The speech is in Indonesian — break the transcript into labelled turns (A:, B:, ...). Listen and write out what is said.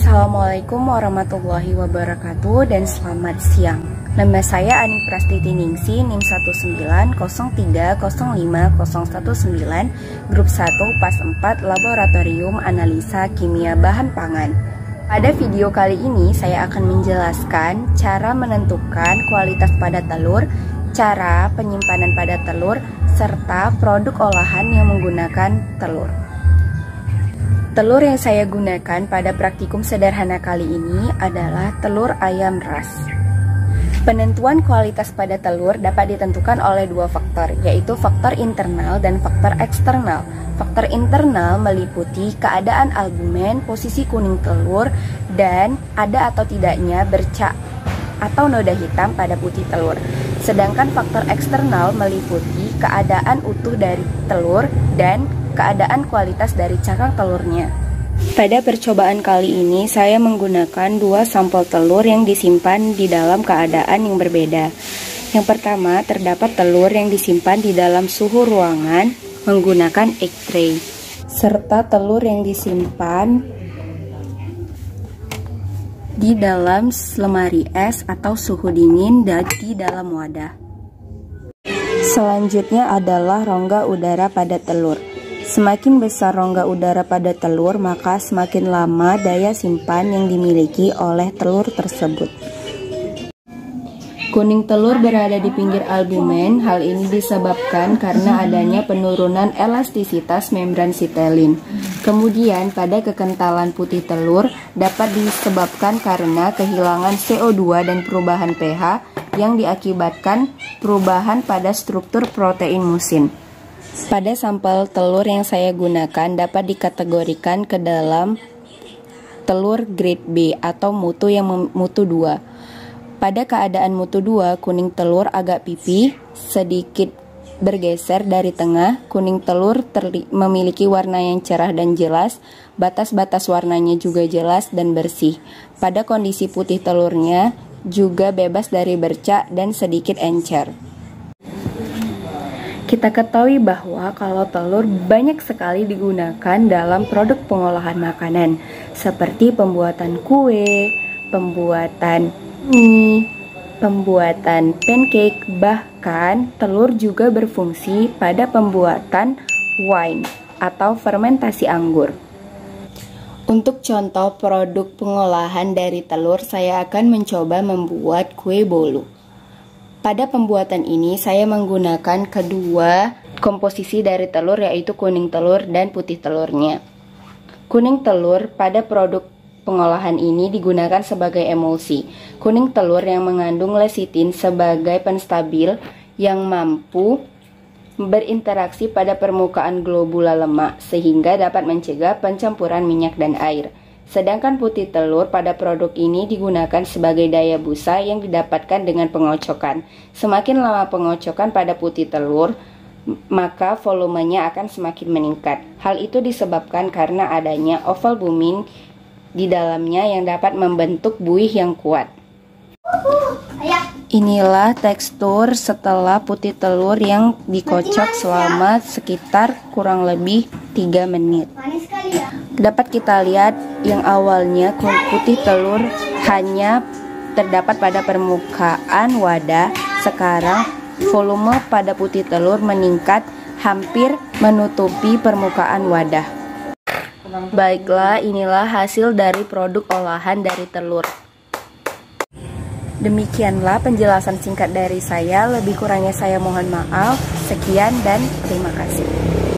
A: Assalamualaikum warahmatullahi wabarakatuh dan selamat siang. Nama saya Ani Prastiti Ningsi, NIM 190305019, Grup 1 PAS 4 Laboratorium Analisa Kimia Bahan Pangan. Pada video kali ini saya akan menjelaskan cara menentukan kualitas pada telur, cara penyimpanan pada telur, serta produk olahan yang menggunakan telur. Telur yang saya gunakan pada praktikum sederhana kali ini adalah telur ayam ras. Penentuan kualitas pada telur dapat ditentukan oleh dua faktor, yaitu faktor internal dan faktor eksternal. Faktor internal meliputi keadaan albumen, posisi kuning telur, dan ada atau tidaknya bercak atau noda hitam pada putih telur. Sedangkan faktor eksternal meliputi keadaan utuh dari telur dan keadaan kualitas dari cakang telurnya. Pada percobaan kali ini saya menggunakan dua sampel telur yang disimpan di dalam keadaan yang berbeda. Yang pertama, terdapat telur yang disimpan di dalam suhu ruangan menggunakan egg tray, serta telur yang disimpan di dalam lemari es atau suhu dingin dan di dalam wadah. Selanjutnya adalah rongga udara pada telur. Semakin besar rongga udara pada telur, maka semakin lama daya simpan yang dimiliki oleh telur tersebut. Kuning telur berada di pinggir albumen. Hal ini disebabkan karena adanya penurunan elastisitas membran sitelin. Kemudian pada kekentalan putih telur dapat disebabkan karena kehilangan CO2 dan perubahan pH yang diakibatkan perubahan pada struktur protein musin. Pada sampel telur yang saya gunakan dapat dikategorikan ke dalam telur grade B atau mutu yang mutu 2. Pada keadaan mutu 2, kuning telur agak pipih, sedikit bergeser dari tengah. Kuning telur memiliki warna yang cerah dan jelas, batas-batas warnanya juga jelas dan bersih. Pada kondisi putih telurnya juga bebas dari bercak dan sedikit encer. Kita ketahui bahwa kalau telur banyak sekali digunakan dalam produk pengolahan makanan, seperti pembuatan kue, pembuatan mie, pembuatan pancake, bahkan telur juga berfungsi pada pembuatan wine atau fermentasi anggur. Untuk contoh produk pengolahan dari telur, saya akan mencoba membuat kue bolu. Pada pembuatan ini saya menggunakan kedua komposisi dari telur, yaitu kuning telur dan putih telurnya. Kuning telur pada produk pengolahan ini digunakan sebagai emulsi. Kuning telur yang mengandung lecitin sebagai penstabil yang mampu berinteraksi pada permukaan globula lemak sehingga dapat mencegah pencampuran minyak dan air. Sedangkan putih telur pada produk ini digunakan sebagai daya busa yang didapatkan dengan pengocokan. Semakin lama pengocokan pada putih telur, maka volumenya akan semakin meningkat. Hal itu disebabkan karena adanya ovalbumin di dalamnya yang dapat membentuk buih yang kuat. Inilah tekstur setelah putih telur yang dikocok selama sekitar kurang lebih 3 menit. Dapat kita lihat yang awalnya putih telur hanya terdapat pada permukaan wadah. Sekarang volume pada putih telur meningkat hampir menutupi permukaan wadah. Baiklah, inilah hasil dari produk olahan dari telur. Demikianlah penjelasan singkat dari saya. Lebih kurangnya saya mohon maaf. Sekian dan terima kasih.